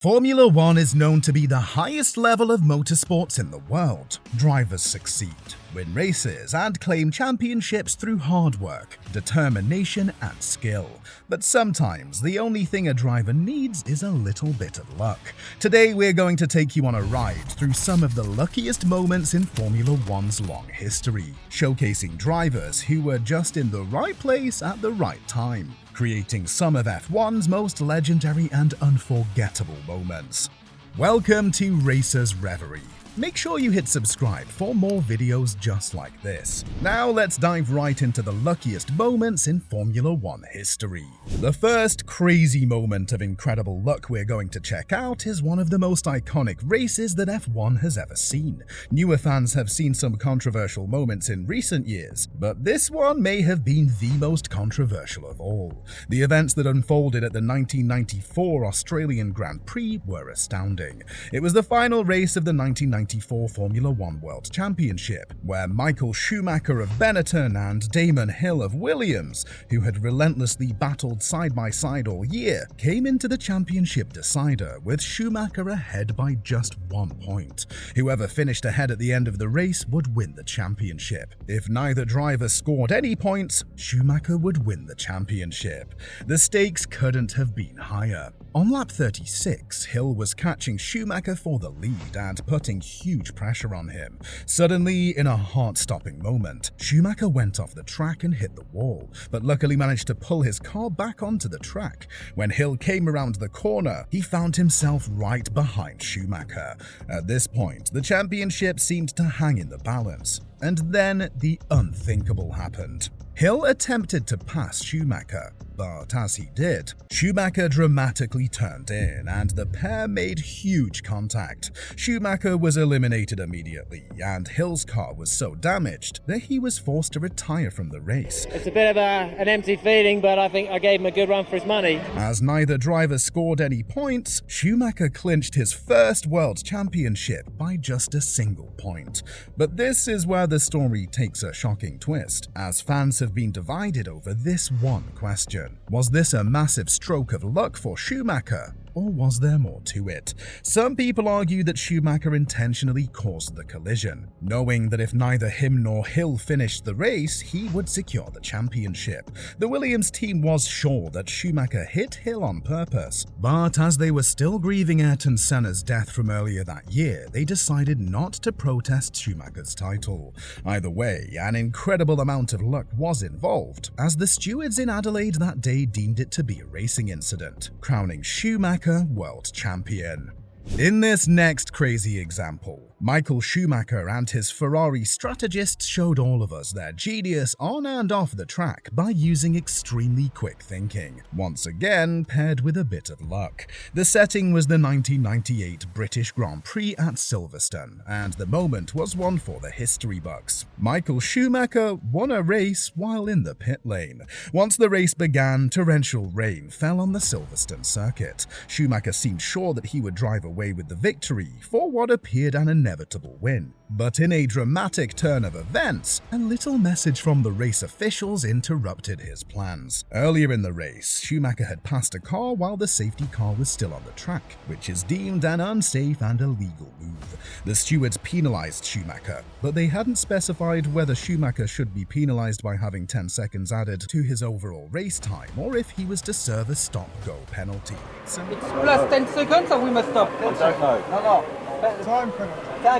Formula One is known to be the highest level of motorsports in the world. Drivers succeed, win races, and claim championships through hard work, determination, and skill. But sometimes the only thing a driver needs is a little bit of luck. Today we're going to take you on a ride through some of the luckiest moments in Formula One's long history, showcasing drivers who were just in the right place at the right time, creating some of F1's most legendary and unforgettable moments. Welcome to Racers Reverie. Make sure you hit subscribe for more videos just like this. Now let's dive right into the luckiest moments in Formula One history. The first crazy moment of incredible luck we're going to check out is one of the most iconic races that F1 has ever seen. Newer fans have seen some controversial moments in recent years, but this one may have been the most controversial of all. The events that unfolded at the 1994 Australian Grand Prix were astounding. It was the final race of the 1994 Formula One World Championship, where Michael Schumacher of Benetton and Damon Hill of Williams, who had relentlessly battled side by side all year, came into the championship decider with Schumacher ahead by just 1 point. Whoever finished ahead at the end of the race would win the championship. If neither driver scored any points, Schumacher would win the championship. The stakes couldn't have been higher. On lap 36, Hill was catching Schumacher for the lead and putting huge pressure on him. Suddenly, in a heart-stopping moment, Schumacher went off the track and hit the wall, but luckily managed to pull his car back onto the track. When Hill came around the corner, he found himself right behind Schumacher. At this point, the championship seemed to hang in the balance. And then the unthinkable happened. Hill attempted to pass Schumacher, but as he did, Schumacher dramatically turned in and the pair made huge contact. Schumacher was eliminated immediately, and Hill's car was so damaged that he was forced to retire from the race. It's a bit of an empty feeling, but I think I gave him a good run for his money. As neither driver scored any points, Schumacher clinched his first world championship by just a single point. But this is where the story takes a shocking twist, as fans have been divided over this one question. Was this a massive stroke of luck for Schumacher, or was there more to it? Some people argue that Schumacher intentionally caused the collision, knowing that if neither him nor Hill finished the race, he would secure the championship. The Williams team was sure that Schumacher hit Hill on purpose, but as they were still grieving Ayrton Senna's death from earlier that year, they decided not to protest Schumacher's title. Either way, an incredible amount of luck was involved, as the stewards in Adelaide that day deemed it to be a racing incident, crowning Schumacher world champion. In this next crazy example, Michael Schumacher and his Ferrari strategists showed all of us their genius on and off the track by using extremely quick thinking, once again paired with a bit of luck. The setting was the 1998 British Grand Prix at Silverstone, and the moment was one for the history bucks. Michael Schumacher won a race while in the pit lane. Once the race began, torrential rain fell on the Silverstone circuit. Schumacher seemed sure that he would drive away with the victory for what appeared an inevitable win. But in a dramatic turn of events, a little message from the race officials interrupted his plans. Earlier in the race, Schumacher had passed a car while the safety car was still on the track, which is deemed an unsafe and illegal move. The stewards penalized Schumacher, but they hadn't specified whether Schumacher should be penalized by having 10 seconds added to his overall race time or if he was to serve a stop-go penalty. It's plus 10 seconds or we must stop? No. Time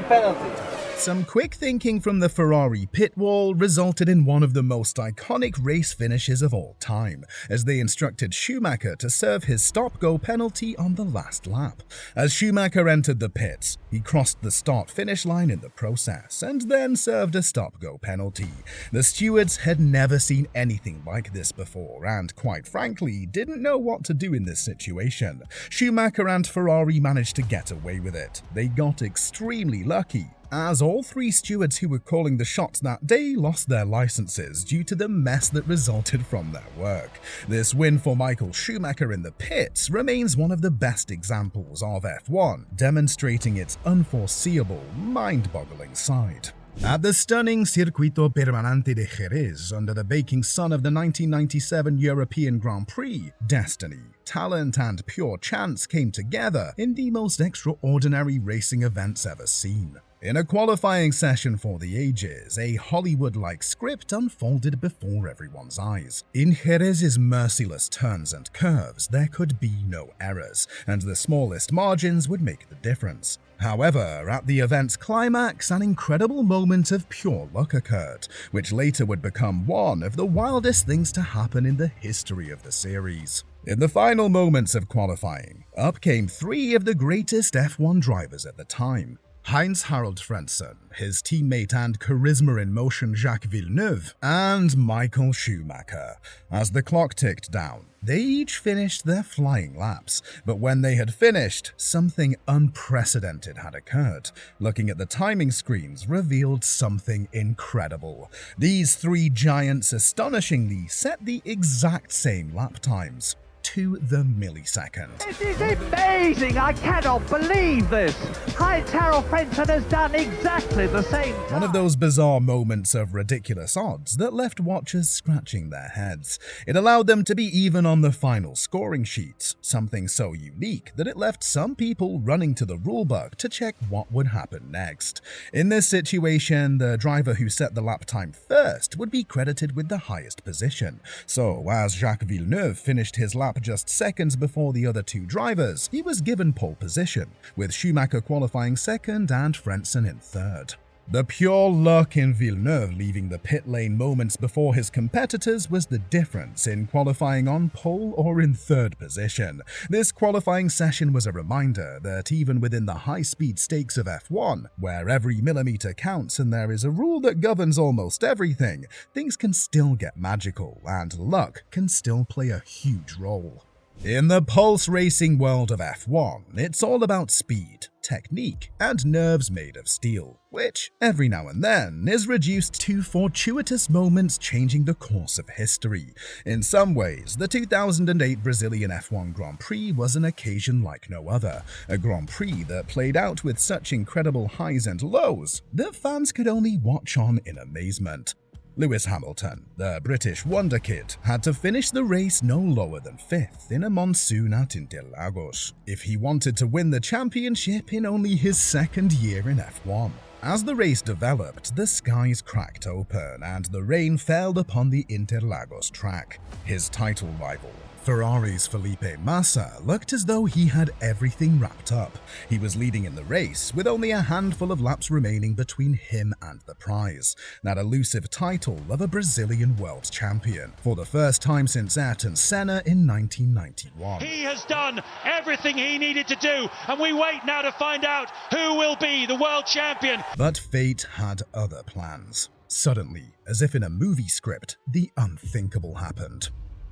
penalty. Some quick thinking from the Ferrari pit wall resulted in one of the most iconic race finishes of all time, as they instructed Schumacher to serve his stop-go penalty on the last lap. As Schumacher entered the pits, he crossed the start-finish line in the process, and then served a stop-go penalty. The stewards had never seen anything like this before, and quite frankly, didn't know what to do in this situation. Schumacher and Ferrari managed to get away with it. They got extremely lucky, as all three stewards who were calling the shots that day lost their licenses due to the mess that resulted from their work. This win for Michael Schumacher in the pits remains one of the best examples of F1, demonstrating its unforeseeable, mind-boggling side. At the stunning Circuito Permanente de Jerez under the baking sun of the 1997 European Grand Prix, destiny, talent and pure chance came together in the most extraordinary racing events ever seen. In a qualifying session for the ages, a Hollywood-like script unfolded before everyone's eyes. In Jerez's merciless turns and curves, there could be no errors, and the smallest margins would make the difference. However, at the event's climax, an incredible moment of pure luck occurred, which later would become one of the wildest things to happen in the history of the series. In the final moments of qualifying, up came three of the greatest F1 drivers at the time. Heinz-Harald Frentzen, his teammate and charisma in motion Jacques Villeneuve, and Michael Schumacher. As the clock ticked down, they each finished their flying laps, but when they had finished, something unprecedented had occurred. Looking at the timing screens revealed something incredible. These three giants astonishingly set the exact same lap times, to the millisecond. This is amazing! I cannot believe this! Heinz-Harald Frentzen has done exactly the same time. One of those bizarre moments of ridiculous odds that left watchers scratching their heads. It allowed them to be even on the final scoring sheets, something so unique that it left some people running to the rulebook to check what would happen next. In this situation, the driver who set the lap time first would be credited with the highest position. So, as Jacques Villeneuve finished his lap just seconds before the other two drivers, he was given pole position, with Schumacher qualifying second and Frentzen in third. The pure luck in Villeneuve leaving the pit lane moments before his competitors was the difference in qualifying on pole or in third position. This qualifying session was a reminder that even within the high-speed stakes of F1, where every millimeter counts and there is a rule that governs almost everything, things can still get magical and luck can still play a huge role. In the pulse racing world of F1, it's all about speed, technique, and nerves made of steel, which, every now and then, is reduced to fortuitous moments changing the course of history. In some ways, the 2008 Brazilian F1 Grand Prix was an occasion like no other, a Grand Prix that played out with such incredible highs and lows that fans could only watch on in amazement. Lewis Hamilton, the British wonder kid, had to finish the race no lower than 5th in a monsoon at Interlagos if he wanted to win the championship in only his second year in F1. As the race developed, the skies cracked open and the rain fell upon the Interlagos track. His title rival, Ferrari's Felipe Massa, looked as though he had everything wrapped up. He was leading in the race, with only a handful of laps remaining between him and the prize, that elusive title of a Brazilian world champion, for the first time since Ayrton Senna in 1991. He has done everything he needed to do, and we wait now to find out who will be the world champion. But fate had other plans. Suddenly, as if in a movie script, the unthinkable happened.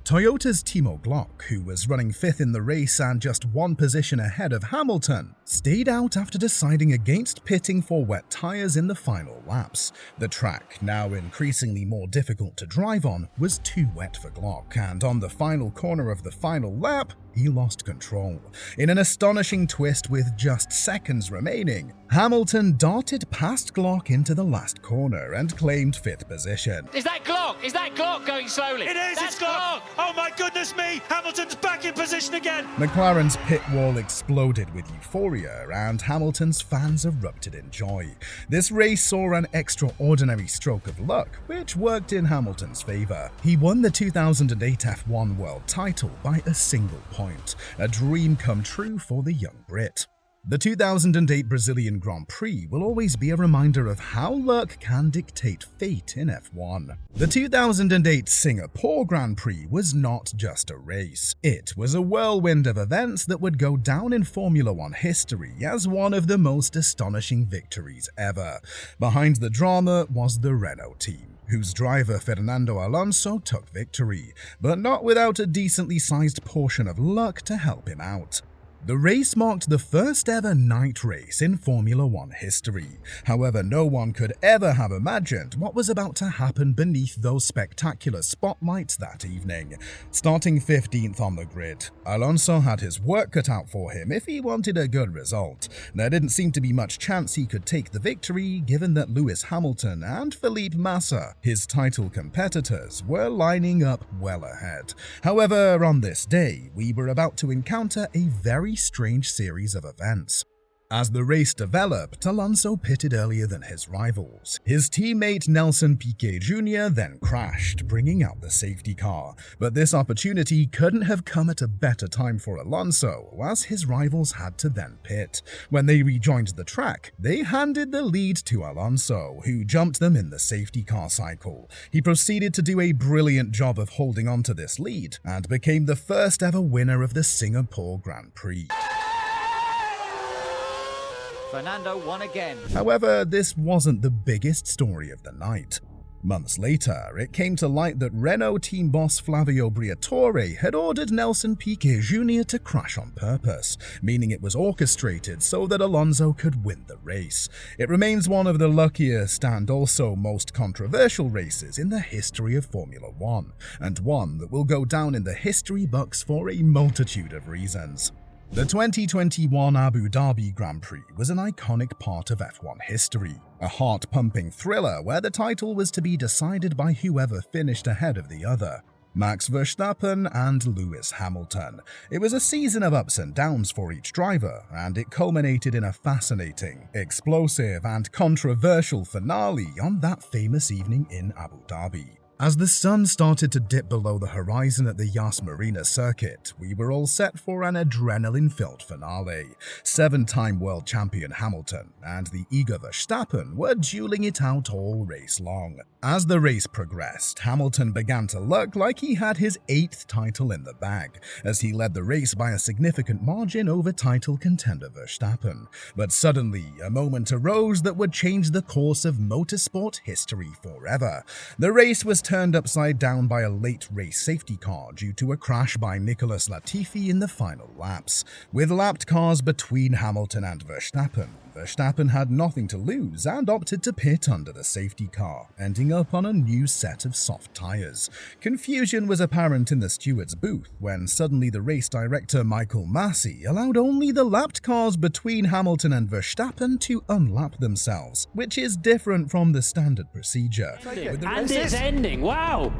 Toyota's Timo Glock, who was running 5th in the race and just one position ahead of Hamilton, stayed out after deciding against pitting for wet tyres in the final laps. The track, now increasingly more difficult to drive on, was too wet for Glock, and on the final corner of the final lap, he lost control. In an astonishing twist with just seconds remaining, Hamilton darted past Glock into the last corner and claimed 5th position. Is that Glock? Is that Glock going slowly? It is, That's it's Glock! Oh my goodness me, Hamilton's back in position again! McLaren's pit wall exploded with euphoria and Hamilton's fans erupted in joy. This race saw an extraordinary stroke of luck, which worked in Hamilton's favour. He won the 2008 F1 World title by a single point, a dream come true for the young Brit. The 2008 Brazilian Grand Prix will always be a reminder of how luck can dictate fate in F1. The 2008 Singapore Grand Prix was not just a race. It was a whirlwind of events that would go down in Formula One history as one of the most astonishing victories ever. Behind the drama was the Renault team, whose driver Fernando Alonso took victory, but not without a decently sized portion of luck to help him out. The race marked the first ever night race in Formula One history. However, no one could ever have imagined what was about to happen beneath those spectacular spotlights that evening. Starting 15th on the grid, Alonso had his work cut out for him if he wanted a good result. There didn't seem to be much chance he could take the victory, given that Lewis Hamilton and Felipe Massa, his title competitors, were lining up well ahead. However, on this day, we were about to encounter a very strange series of events. As the race developed, Alonso pitted earlier than his rivals. His teammate Nelson Piquet Jr. then crashed, bringing out the safety car. But this opportunity couldn't have come at a better time for Alonso, as his rivals had to then pit. When they rejoined the track, they handed the lead to Alonso, who jumped them in the safety car cycle. He proceeded to do a brilliant job of holding on to this lead, and became the first ever winner of the Singapore Grand Prix. Fernando won again. However, this wasn't the biggest story of the night. Months later, it came to light that Renault team boss Flavio Briatore had ordered Nelson Piquet Jr. to crash on purpose, meaning it was orchestrated so that Alonso could win the race. It remains one of the luckiest and also most controversial races in the history of Formula One, and one that will go down in the history books for a multitude of reasons. The 2021 Abu Dhabi Grand Prix was an iconic part of F1 history, a heart-pumping thriller where the title was to be decided by whoever finished ahead of the other, Max Verstappen and Lewis Hamilton. It was a season of ups and downs for each driver, and it culminated in a fascinating, explosive, and controversial finale on that famous evening in Abu Dhabi. As the sun started to dip below the horizon at the Yas Marina circuit, we were all set for an adrenaline-filled finale. Seven-time world champion Hamilton and the eager Verstappen were dueling it out all race long. As the race progressed, Hamilton began to look like he had his 8th title in the bag, as he led the race by a significant margin over title contender Verstappen. But suddenly, a moment arose that would change the course of motorsport history forever. The race was turned upside down by a late race safety car due to a crash by Nicholas Latifi in the final laps. With lapped cars between Hamilton and Verstappen, Verstappen had nothing to lose and opted to pit under the safety car, ending up on a new set of soft tyres. Confusion was apparent in the steward's booth when suddenly the race director Michael Masi allowed only the lapped cars between Hamilton and Verstappen to unlap themselves, which is different from the standard procedure. And it's ending, wow!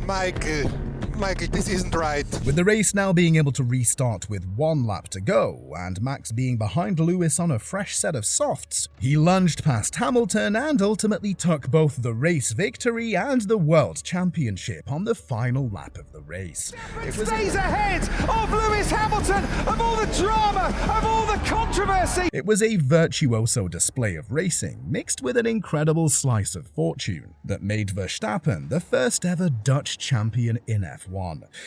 Mike, this isn't right. With the race now being able to restart with one lap to go, and Max being behind Lewis on a fresh set of softs, he lunged past Hamilton and ultimately took both the race victory and the World Championship on the final lap of the race. It stays ahead of Lewis Hamilton, of all the drama, of all the controversy. It was a virtuoso display of racing, mixed with an incredible slice of fortune, that made Verstappen the first ever Dutch champion in F1.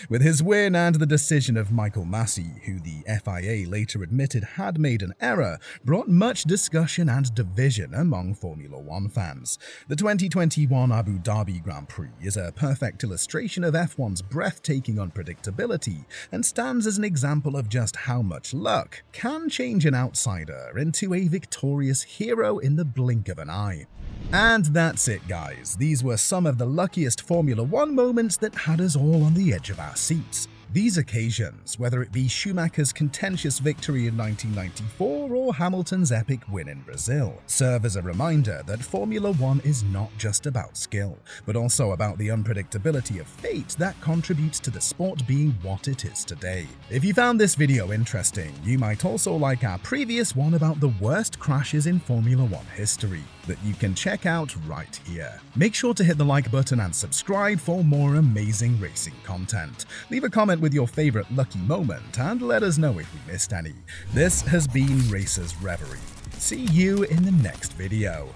With his win and the decision of Michael Masi, who the FIA later admitted had made an error, brought much discussion and division among Formula One fans. The 2021 Abu Dhabi Grand Prix is a perfect illustration of F1's breathtaking unpredictability and stands as an example of just how much luck can change an outsider into a victorious hero in the blink of an eye. And that's it, guys. These were some of the luckiest Formula One moments that had us all on the edge of our seats. These occasions, whether it be Schumacher's contentious victory in 1994 or Hamilton's epic win in Brazil, serve as a reminder that Formula One is not just about skill, but also about the unpredictability of fate that contributes to the sport being what it is today. If you found this video interesting, you might also like our previous one about the worst crashes in Formula One history that you can check out right here. Make sure to hit the like button and subscribe for more amazing racing content. Leave a comment with your favorite lucky moment and let us know if we missed any. This has been Racers Reverie. See you in the next video.